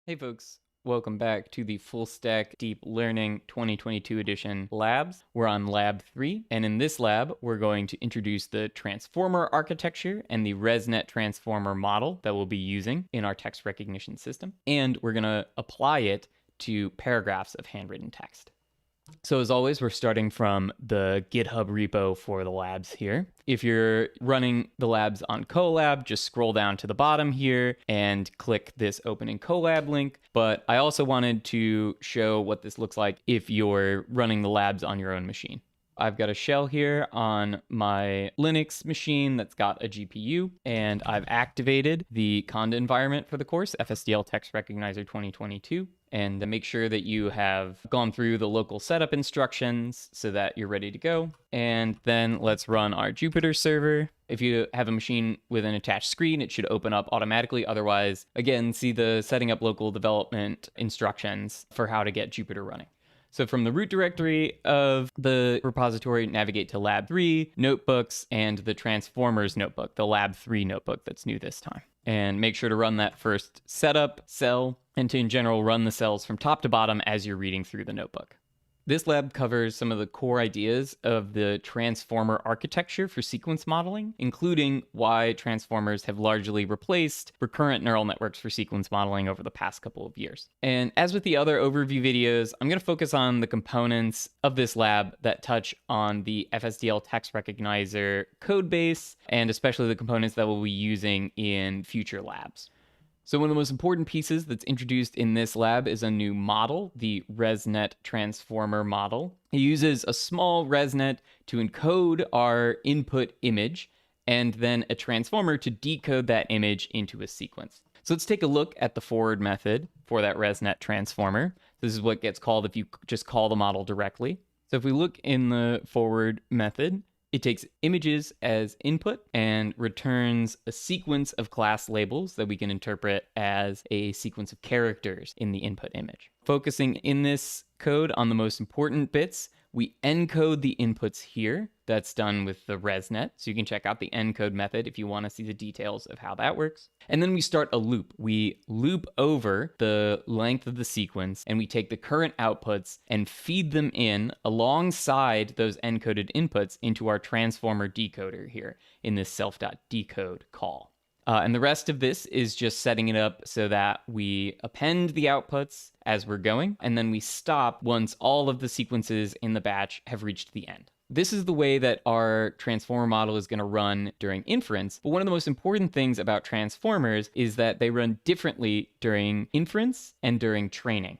Hey folks, welcome back to the Full Stack Deep Learning 2022 edition labs. We're on lab 3, and in this lab, we're going to introduce the transformer architecture and the Resnet Transformer model that we'll be using in our text recognition system. And we're going to apply it to paragraphs of handwritten text. So as always, we're starting from the GitHub repo for the labs here. If you're running the labs on Colab, just scroll down to the bottom here and click this Open in Colab link. But I also wanted to show what this looks like if you're running the labs on your own machine. I've got a shell here on my Linux machine that's got a GPU, and I've activated the Conda environment for the course, FSDL Text Recognizer 2022. And make sure that you have gone through the local setup instructions so that you're ready to go. And then let's run our Jupyter server. If you have a machine with an attached screen, it should open up automatically. Otherwise, again, see the setting up local development instructions for how to get Jupyter running. So from the root directory of the repository, navigate to lab 3, notebooks, and the transformers notebook, the lab 3 notebook that's new this time. And make sure to run that first setup cell, and to in general run the cells from top to bottom as you're reading through the notebook. This lab covers some of the core ideas of the transformer architecture for sequence modeling, including why transformers have largely replaced recurrent neural networks for sequence modeling over the past couple of years. And as with the other overview videos, I'm going to focus on the components of this lab that touch on the FSDL text recognizer code base, and especially the components that we'll be using in future labs. So one of the most important pieces that's introduced in this lab is a new model, the Resnet Transformer model. It uses a small ResNet to encode our input image, and then a transformer to decode that image into a sequence. So let's take a look at the forward method for that ResNet transformer. This is what gets called if you just call the model directly. So if we look in the forward method, it takes images as input and returns a sequence of class labels that we can interpret as a sequence of characters in the input image. Focusing in this code on the most important bits, we encode the inputs here. That's done with the ResNet. So you can check out the encode method if you want to see the details of how that works. And then we start a loop. We loop over the length of the sequence, and we take the current outputs and feed them in alongside those encoded inputs into our transformer decoder here in this self.decode call. And the rest of this is just setting it up so that we append the outputs as we're going, and then we stop once all of the sequences in the batch have reached the end. This is the way that our transformer model is going to run during inference, but one of the most important things about transformers is that they run differently during inference and during training.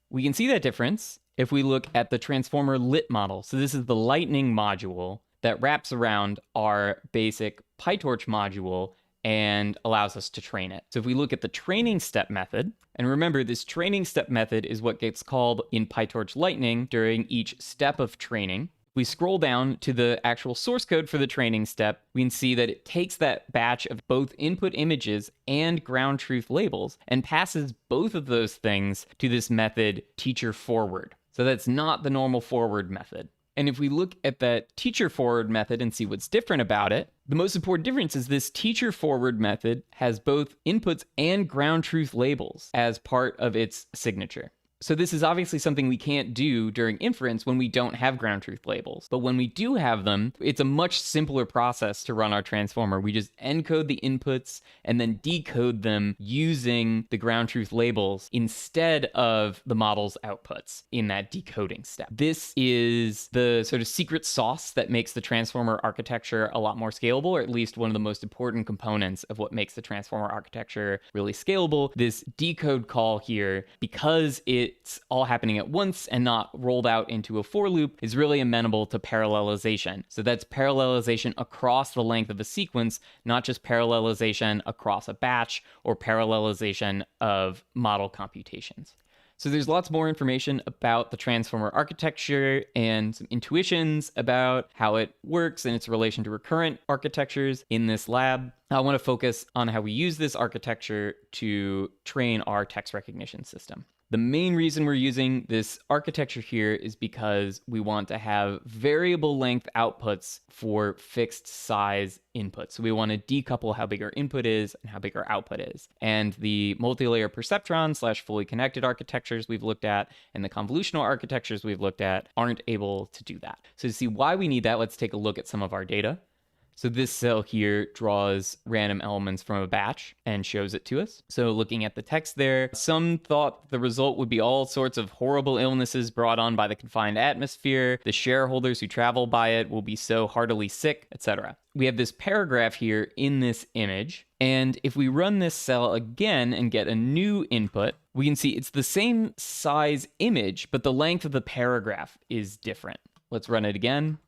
We can see that difference if we look at the transformer LitModel. So this is the Lightning module that wraps around our basic PyTorch module and allows us to train it. So if we look at the training step method, and remember this training step method is what gets called in PyTorch Lightning during each step of training. We scroll down to the actual source code for the training step, we can see that it takes that batch of both input images and ground truth labels and passes both of those things to this method teacher forward. So that's not the normal forward method. And if we look at that teacher forward method and see what's different about it, the most important difference is this teacher forward method has both inputs and ground truth labels as part of its signature. So this is obviously something we can't do during inference when we don't have ground truth labels. But when we do have them, it's a much simpler process to run our transformer. We just encode the inputs and then decode them using the ground truth labels instead of the model's outputs in that decoding step. This is the sort of secret sauce that makes the transformer architecture a lot more scalable, or at least one of the most important components of what makes the transformer architecture really scalable. This decode call here, because it's all happening at once and not rolled out into a for loop, is really amenable to parallelization. So that's parallelization across the length of a sequence, not just parallelization across a batch or parallelization of model computations. So there's lots more information about the transformer architecture and some intuitions about how it works and its relation to recurrent architectures in this lab. I want to focus on how we use this architecture to train our text recognition system. The main reason we're using this architecture here is because we want to have variable length outputs for fixed size inputs. So we want to decouple how big our input is and how big our output is. And the multi-layer perceptron / fully connected architectures we've looked at and the convolutional architectures we've looked at aren't able to do that. So to see why we need that, let's take a look at some of our data. So this cell here draws random elements from a batch and shows it to us. So looking at the text there, some thought the result would be all sorts of horrible illnesses brought on by the confined atmosphere. The shareholders who travel by it will be so heartily sick, etc. We have this paragraph here in this image. And if we run this cell again and get a new input, we can see it's the same size image, but the length of the paragraph is different. Let's run it again.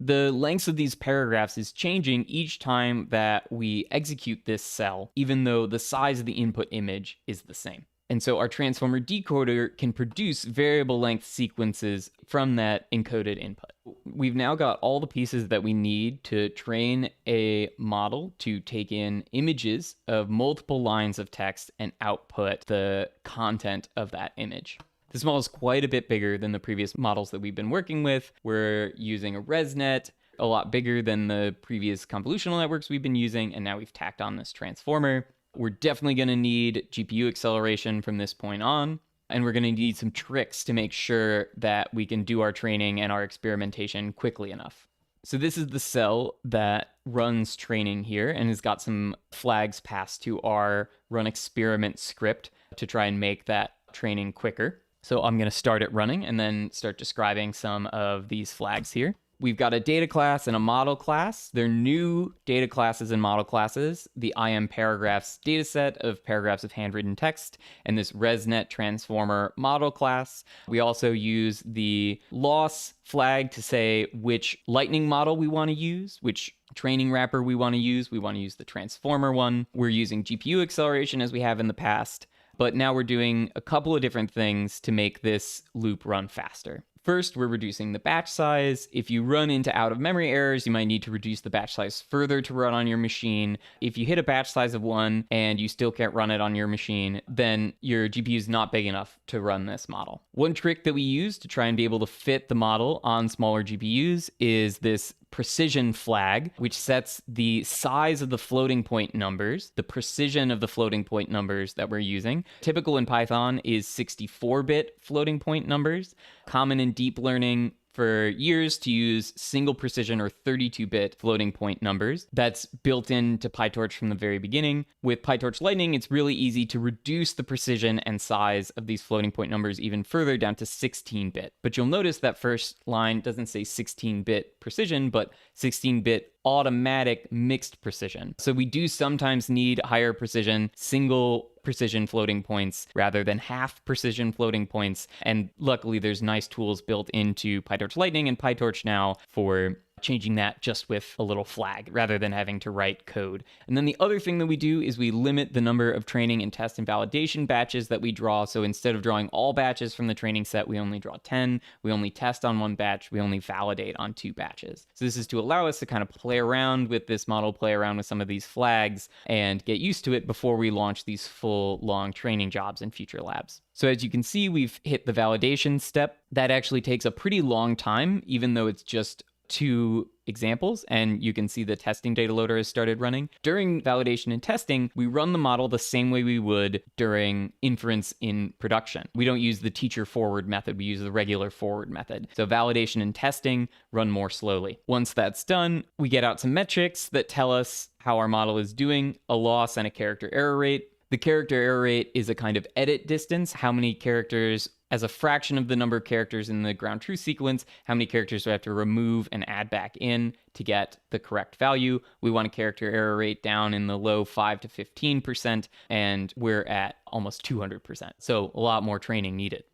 The lengths of these paragraphs is changing each time that we execute this cell, even though the size of the input image is the same. And so our transformer decoder can produce variable length sequences from that encoded input. We've now got all the pieces that we need to train a model to take in images of multiple lines of text and output the content of that image. This model is quite a bit bigger than the previous models that we've been working with. We're using a Resnet, a lot bigger than the previous convolutional networks we've been using, and now we've tacked on this transformer. We're definitely going to need GPU acceleration from this point on, and we're going to need some tricks to make sure that we can do our training and our experimentation quickly enough. So this is the cell that runs training here and has got some flags passed to our run experiment script to try and make that training quicker. So I'm going to start it running and then start describing some of these flags here. We've got a data class and a model class. They're new data classes and model classes. The IM paragraphs dataset of paragraphs of handwritten text and this Resnet Transformer model class. We also use the loss flag to say which lightning model we want to use, which training wrapper we want to use. We want to use the transformer one. We're using GPU acceleration as we have in the past. But now we're doing a couple of different things to make this loop run faster. First, we're reducing the batch size. If you run into out-of-memory errors, you might need to reduce the batch size further to run on your machine. If you hit a batch size of 1 and you still can't run it on your machine, then your GPU is not big enough to run this model. One trick that we use to try and be able to fit the model on smaller GPUs is this precision flag, which sets the size of the floating point numbers, the precision of the floating point numbers that we're using. Typical in Python is 64-bit floating point numbers. Common in deep learning for years to use single precision or 32-bit floating point numbers. That's built into PyTorch from the very beginning. With PyTorch Lightning, it's really easy to reduce the precision and size of these floating point numbers even further down to 16-bit. But you'll notice that first line doesn't say 16-bit precision, but 16-bit automatic mixed precision. So we do sometimes need higher precision, single precision floating points rather than half precision floating points. And luckily, there's nice tools built into PyTorch Lightning and PyTorch now for changing that just with a little flag rather than having to write code. And then the other thing that we do is we limit the number of training and test and validation batches that we draw. So instead of drawing all batches from the training set, we only draw 10. We only test on 1 batch. We only validate on 2 batches. So this is to allow us to kind of play around with this model, play around with some of these flags, and get used to it before we launch these full long training jobs in future labs. So as you can see, we've hit the validation step. That actually takes a pretty long time, even though it's just 2 examples, and you can see the testing data loader has started running. During validation and testing, we run the model the same way we would during inference in production. We don't use the teacher forward method, we use the regular forward method. So validation and testing run more slowly. Once that's done, we get out some metrics that tell us how our model is doing, a loss and a character error rate. The character error rate is a kind of edit distance, how many characters as a fraction of the number of characters in the ground truth sequence, how many characters we have to remove and add back in to get the correct value. We want a character error rate down in the low 5 to 15%, and we're at almost 200%. So a lot more training needed.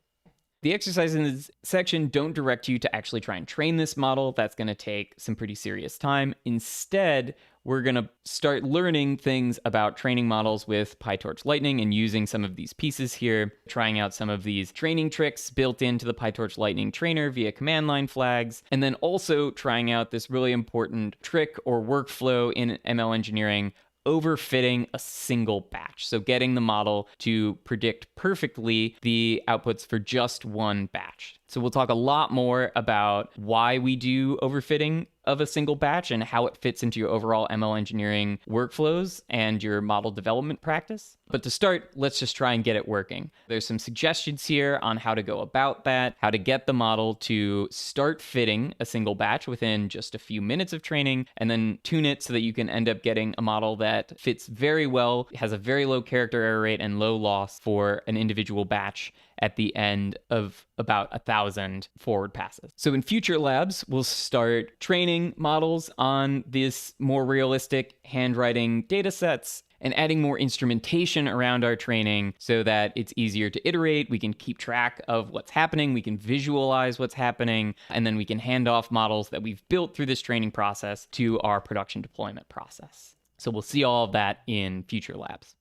The exercises in this section don't direct you to actually try and train this model. That's going to take some pretty serious time. Instead, we're going to start learning things about training models with PyTorch Lightning and using some of these pieces here, trying out some of these training tricks built into the PyTorch Lightning trainer via command line flags, and then also trying out this really important trick or workflow in ML engineering, overfitting a single batch. So getting the model to predict perfectly the outputs for just one batch. So we'll talk a lot more about why we do overfitting of a single batch and how it fits into your overall ML engineering workflows and your model development practice. But to start, let's just try and get it working. There's some suggestions here on how to go about that, how to get the model to start fitting a single batch within just a few minutes of training, and then tune it so that you can end up getting a model that fits very well, has a very low character error rate and low loss for an individual batch at the end of about 1,000 forward passes. So in future labs, we'll start training models on these more realistic handwriting data sets and adding more instrumentation around our training so that it's easier to iterate. We can keep track of what's happening. We can visualize what's happening. And then we can hand off models that we've built through this training process to our production deployment process. So we'll see all of that in future labs.